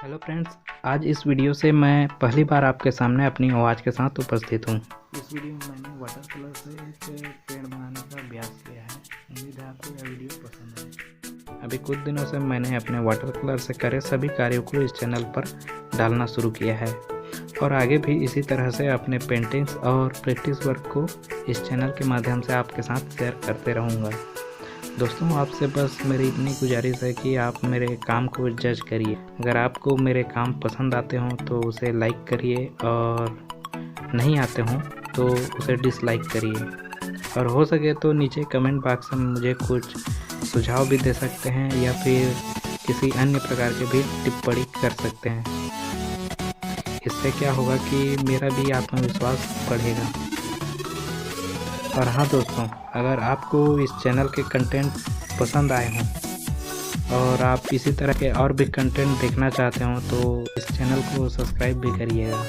Hello friends, आज इस वीडियो से मैं पहली बार आपके सामने अपनी आवाज़ के साथ उपस्थित हूँ। इस वीडियो में मैंने वाटर कलर से एक पेड़ बनाने का अभ्यास किया है। उम्मीद है आपको यह वीडियो पसंद आए। अभी कुछ दिनों से मैंने अपने वाटर कलर से करे सभी कार्यों को इस चैनल पर डालना शुरू किया है और आगे भी इसी तरह से अपने पेंटिंग्स और प्रैक्टिस वर्क को इस चैनल के माध्यम से आपके साथ शेयर करते रहूँगा। दोस्तों, आपसे बस मेरी इतनी गुजारिश है कि आप मेरे काम को जज करिए। अगर आपको मेरे काम पसंद आते हों तो उसे लाइक करिए और नहीं आते हों तो उसे डिसलाइक करिए। और हो सके तो नीचे कमेंट बॉक्स में मुझे कुछ सुझाव भी दे सकते हैं या फिर किसी अन्य प्रकार के भी टिप्पणी कर सकते हैं। इससे क्या होगा कि मेरा भी आत्मविश्वास बढ़ेगा। और हाँ दोस्तों, अगर आपको इस चैनल के कंटेंट पसंद आए हों और आप इसी तरह के और भी कंटेंट देखना चाहते हो तो इस चैनल को सब्सक्राइब भी करिएगा।